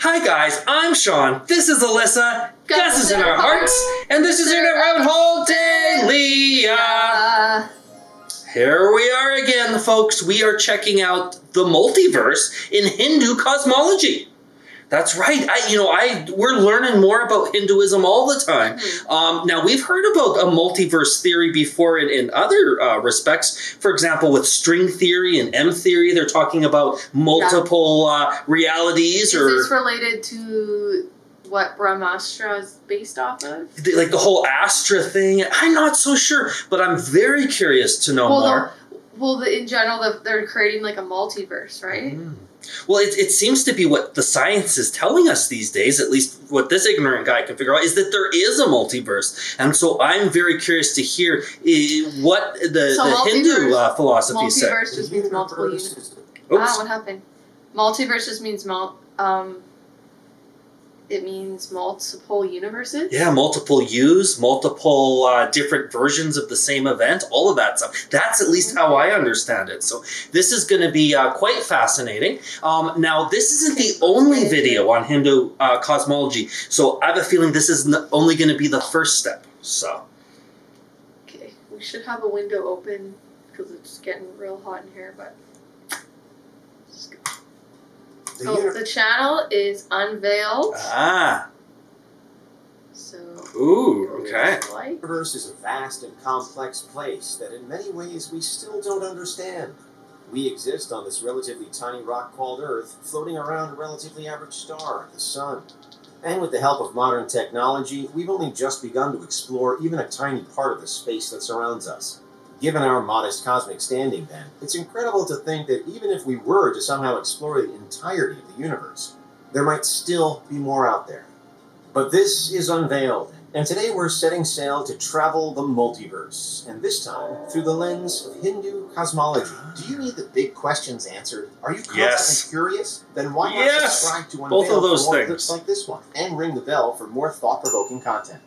Hi guys, I'm Sean. This is Alyssa. Gus is in our hearts. And this is Internet Rabbit Hole Daily. Here we are again, folks. We are checking out the multiverse in Hindu cosmology. That's right. We're learning more about Hinduism all the time. Now, we've heard about a multiverse theory before in other respects. For example, with string theory and M theory, they're talking about multiple realities. Is this related to what Brahmastra is based off of? Like the whole Astra thing? I'm not so sure, but I'm very curious to know more. In general, they're creating like a multiverse, right? Well, it seems to be what the science is telling us these days, at least what this ignorant guy can figure out, is that there is a multiverse. And so I'm very curious to hear what the Hindu philosophy says. Multiverse just means multiple universes. What happened? Multiverse just means it means multiple universes? Yeah, multiple yous, multiple different versions of the same event, all of that stuff. That's at least how I understand it. So this is going to be quite fascinating. Now, this isn't the only video on Hindu cosmology, so I have a feeling this is only going to be the first step. So, okay, we should have a window open because it's getting real hot in here, but... the channel is Unveiled. So. Ooh, okay. The universe is a vast and complex place that in many ways we still don't understand. We exist on this relatively tiny rock called Earth, floating around a relatively average star, the Sun. And with the help of modern technology, we've only just begun to explore even a tiny part of the space that surrounds us. Given our modest cosmic standing, then, it's incredible to think that even if we were to somehow explore the entirety of the universe, there might still be more out there. But this is Unveiled, and today we're setting sail to travel the multiverse, and this time through the lens of Hindu cosmology. Do you need the big questions answered? Are you constantly curious? Then why not subscribe to Unveiled both of those for more things. clips like this one, and ring the bell for more thought-provoking content.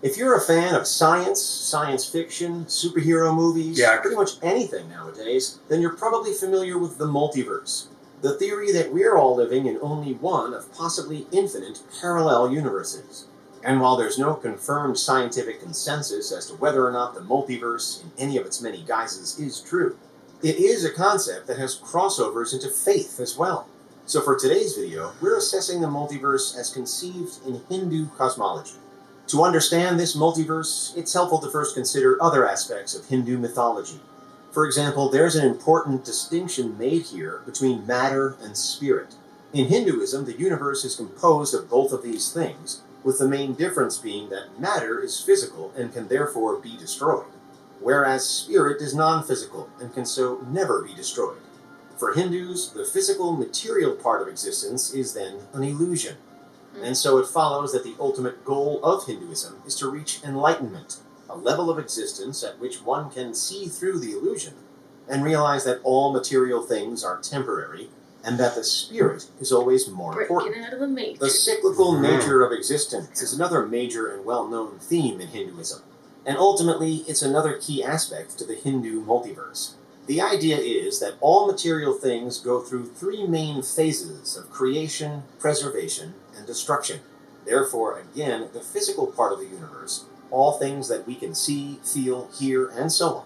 If you're a fan of science fiction, superhero movies, pretty much anything nowadays, then you're probably familiar with the multiverse, the theory that we're all living in only one of possibly infinite parallel universes. And while there's no confirmed scientific consensus as to whether or not the multiverse, in any of its many guises, is true, it is a concept that has crossovers into faith as well. So for today's video, we're assessing the multiverse as conceived in Hindu cosmology. To understand this multiverse, it's helpful to first consider other aspects of Hindu mythology. For example, there's an important distinction made here between matter and spirit. In Hinduism, the universe is composed of both of these things, with the main difference being that matter is physical and can therefore be destroyed, whereas spirit is non-physical and can so never be destroyed. For Hindus, the physical, material part of existence is then an illusion. And so it follows that the ultimate goal of Hinduism is to reach enlightenment, a level of existence at which one can see through the illusion and realize that all material things are temporary and that the spirit is always more important. Breaking out of the matrix. The cyclical nature of existence is another major and well-known theme in Hinduism, and ultimately it's another key aspect to the Hindu multiverse. The idea is that all material things go through three main phases of creation, preservation, and destruction. Therefore, again, the physical part of the universe, all things that we can see, feel, hear, and so on,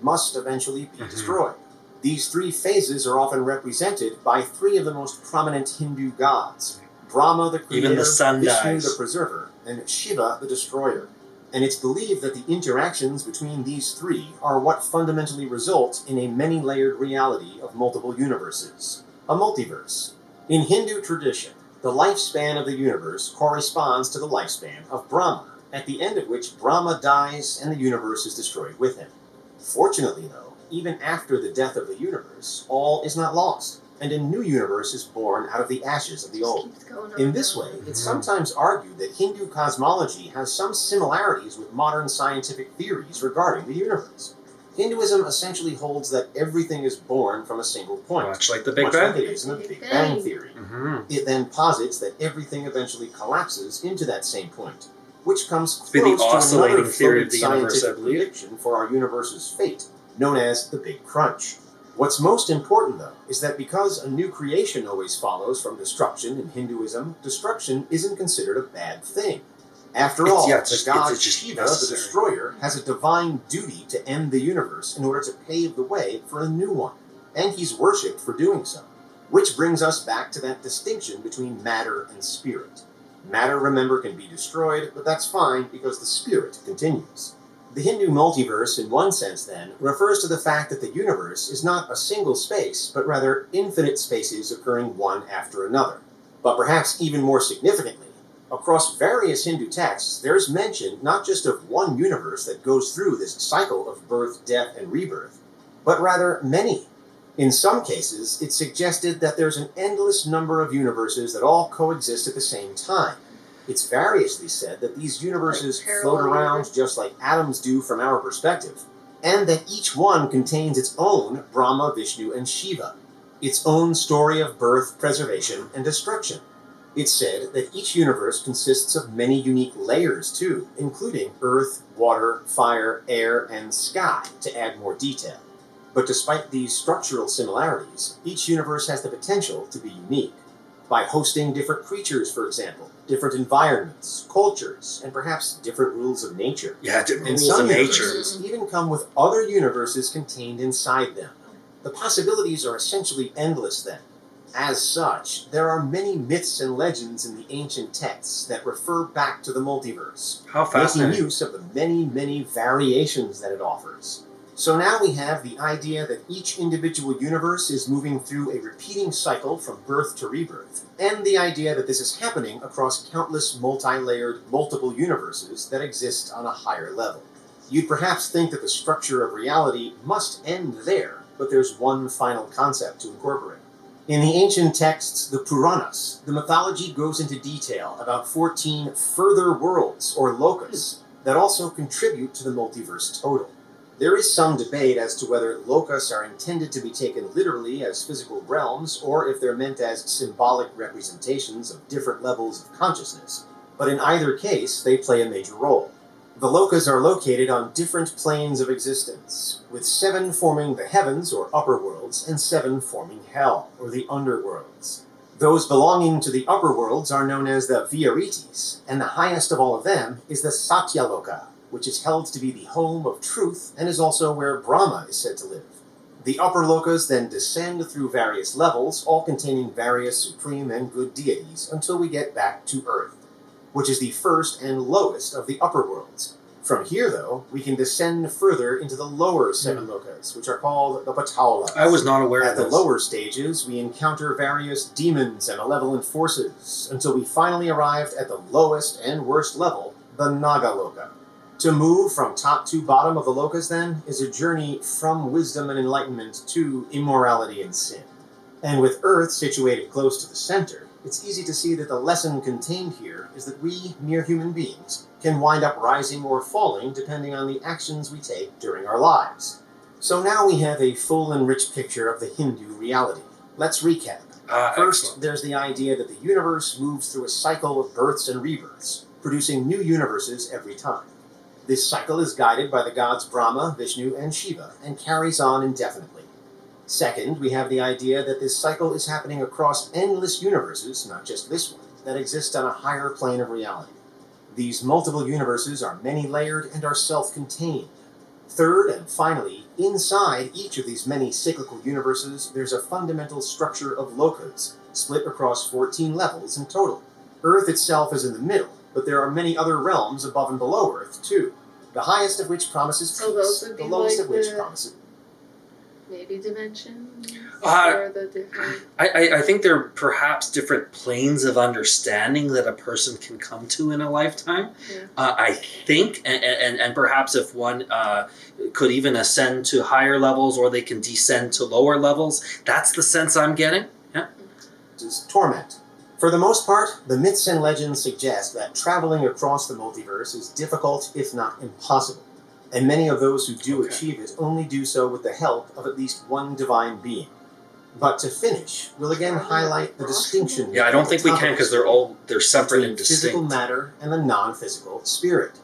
must eventually be destroyed. These three phases are often represented by three of the most prominent Hindu gods: Brahma, the creator, Even the sun Vishnu, dies. the preserver, and Shiva, the destroyer. And it's believed that the interactions between these three are what fundamentally result in a many-layered reality of multiple universes, a multiverse. In Hindu tradition, the lifespan of the universe corresponds to the lifespan of Brahma, at the end of which Brahma dies and the universe is destroyed with him. Fortunately, though, even after the death of the universe, all is not lost, and a new universe is born out of the ashes of the old. In this way, it's sometimes argued that Hindu cosmology has some similarities with modern scientific theories regarding the universe. Hinduism essentially holds that everything is born from a single point. Much like the Big Bang. Like it is in the Big Bang Theory. It then posits that everything eventually collapses into that same point, which comes close the to oscillating another theory of floated the universe, I scientific believe. prediction for our universe's fate, known as the Big Crunch. What's most important, though, is that because a new creation always follows from destruction in Hinduism, destruction isn't considered a bad thing. After all, the god Shiva, the destroyer, has a divine duty to end the universe in order to pave the way for a new one, and he's worshipped for doing so. Which brings us back to that distinction between matter and spirit. Matter, remember, can be destroyed, but that's fine because the spirit continues. The Hindu multiverse, in one sense, then, refers to the fact that the universe is not a single space, but rather infinite spaces occurring one after another. But perhaps even more significantly, across various Hindu texts, there is mention not just of one universe that goes through this cycle of birth, death, and rebirth, but rather many. In some cases, it's suggested that there's an endless number of universes that all coexist at the same time. It's variously said that these universes float around just like atoms do from our perspective, and that each one contains its own Brahma, Vishnu, and Shiva, its own story of birth, preservation, and destruction. It's said that each universe consists of many unique layers, too, including earth, water, fire, air, and sky, to add more detail. But despite these structural similarities, each universe has the potential to be unique. By hosting different creatures, for example, different environments, cultures, and perhaps different rules of nature. Yeah, different and rules of nature. Some universes even come with other universes contained inside them. The possibilities are essentially endless then. As such, there are many myths and legends in the ancient texts that refer back to the multiverse, How fascinating. making use of the many, many variations that it offers. So now we have the idea that each individual universe is moving through a repeating cycle from birth to rebirth, and the idea that this is happening across countless multi-layered, multiple universes that exist on a higher level. You'd perhaps think that the structure of reality must end there, but there's one final concept to incorporate. In the ancient texts, the Puranas, the mythology goes into detail about 14 further worlds, or lokas, that also contribute to the multiverse total. There is some debate as to whether lokas are intended to be taken literally as physical realms, or if they're meant as symbolic representations of different levels of consciousness, but in either case, they play a major role. The lokas are located on different planes of existence, with 7 forming the heavens, or upper worlds, and 7 forming hell, or the underworlds. Those belonging to the upper worlds are known as the Vyaritis, and the highest of all of them is the Satyaloka, which is held to be the home of truth and is also where Brahma is said to live. The upper lokas then descend through various levels, all containing various supreme and good deities, until we get back to Earth, which is the first and lowest of the upper worlds. From here, though, we can descend further into the lower 7 lokas, which are called the Pataulas. I was not aware of At this. the lower stages, we encounter various demons and malevolent forces, until we finally arrived at the lowest and worst level, the Nagaloka. To move from top to bottom of the lokas, then, is a journey from wisdom and enlightenment to immorality and sin. And with Earth situated close to the center, it's easy to see that the lesson contained here is that we, mere human beings, can wind up rising or falling depending on the actions we take during our lives. So now we have a full and rich picture of the Hindu reality. Let's recap. First, Excellent. there's the idea that the universe moves through a cycle of births and rebirths, producing new universes every time. This cycle is guided by the gods Brahma, Vishnu, and Shiva, and carries on indefinitely. Second, we have the idea that this cycle is happening across endless universes, not just this one, that exist on a higher plane of reality. These multiple universes are many-layered and are self-contained. Third, and finally, inside each of these many cyclical universes, there's a fundamental structure of lokas, split across 14 levels in total. Earth itself is in the middle, but there are many other realms above and below Earth, too, the highest of which promises So peace, those would be the lowest like of which the- promises... Maybe dimensions? Uh, or the different... I think there are perhaps different planes of understanding that a person can come to in a lifetime. Yeah. I think, and perhaps if one could even ascend to higher levels or they can descend to lower levels, that's the sense I'm getting. Yeah. is torment. For the most part, the myths and legends suggest that traveling across the multiverse is difficult, if not impossible, and many of those who do achieve it only do so with the help of at least one divine being. But to finish, we'll again highlight the distinction. Yeah, I don't think we can because they're separate and physical distinct. matter and the non-physical spirit.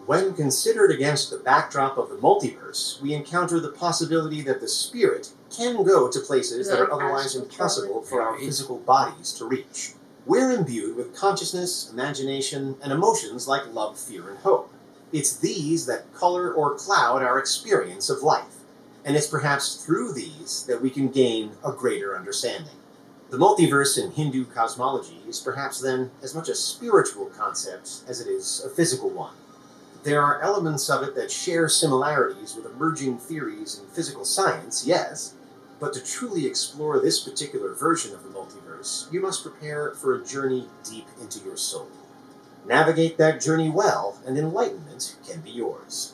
When considered against the backdrop of the multiverse, we encounter the possibility that the spirit can go to places that are Like otherwise astral impossible for our Right. physical bodies to reach. We're imbued with consciousness, imagination, and emotions like love, fear, and hope. It's these that color or cloud our experience of life, and it's perhaps through these that we can gain a greater understanding. The multiverse in Hindu cosmology is perhaps then as much a spiritual concept as it is a physical one. There are elements of it that share similarities with emerging theories in physical science, yes, but to truly explore this particular version of the multiverse, you must prepare for a journey deep into your soul. Navigate that journey well, and enlightenment can be yours.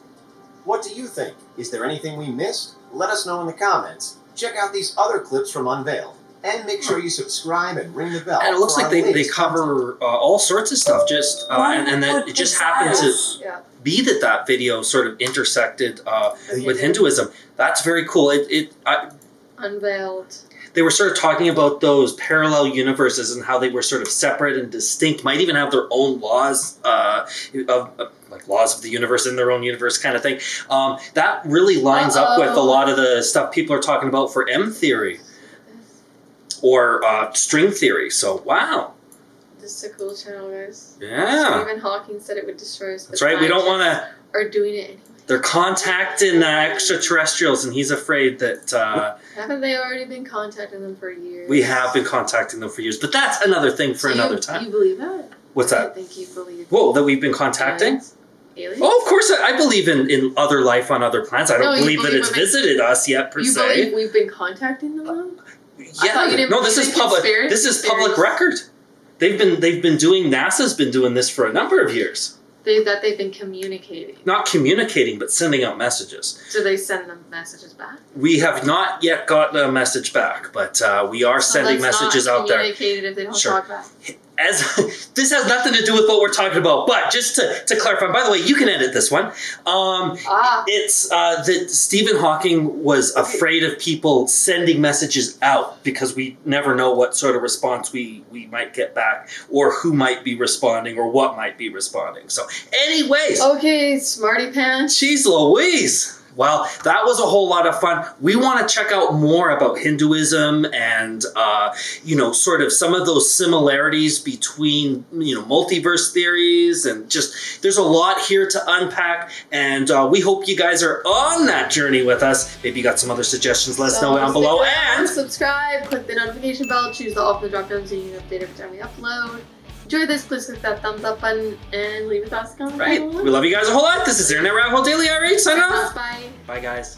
What do you think? Is there anything we missed? Let us know in the comments. Check out these other clips from Unveiled, and make sure you subscribe and ring the bell. And it looks for like our they latest cover all sorts of stuff, just and then it just happened to Yeah. be that video sort of intersected with Hinduism. That's very cool. Unveiled. They were sort of talking about those parallel universes and how they were sort of separate and distinct, might even have their own laws like laws of the universe in their own universe kind of thing. That really lines up with a lot of the stuff people are talking about for M theory or string theory. So, wow. This is a cool channel, guys. Yeah. Stephen Hawking said it would destroy us. That's right. We don't want to... Are doing it anyway. They're contacting extraterrestrials, and he's afraid that... Haven't they already been contacting them for years? We have been contacting them for years, but that's another thing for another time. You believe that? What's I that? think you believe. Whoa, that we've been contacting? Aliens? Oh, of course, I believe in other life on other planets. I don't No, you believe that believe it's women- visited us yet, per You se. believe we've been contacting them though? I thought Yeah, you didn't no, this believe is in public. conspiracy This is public theories. record. They've been doing. NASA's been doing this for a number of years. That they've been communicating. Not communicating, but sending out messages. So they send them messages back? We have not yet gotten a message back, but we are sending messages out there. Communicated if they don't Sure. talk back. As this has nothing to do with what we're talking about, but just to clarify. By the way, you can edit this one. It's that Stephen Hawking was afraid of people sending messages out because we never know what sort of response we might get back, or who might be responding, or what might be responding. So, anyways, Okay, smarty pants. jeez Louise. Well, that was a whole lot of fun. We want to check out more about Hinduism and, sort of some of those similarities between, multiverse theories, and just there's a lot here to unpack. And we hope you guys are on that journey with us. Maybe you got some other suggestions. Let us know down below. And subscribe, click the notification bell, choose the all for the drop down so you can get updated every time we upload. Enjoy this, please click that thumbs up button and leave a comment. right, we love you guys a whole lot. This is Internet Rabbit Hole Daily RH. Sign off. Bye. Bye, guys.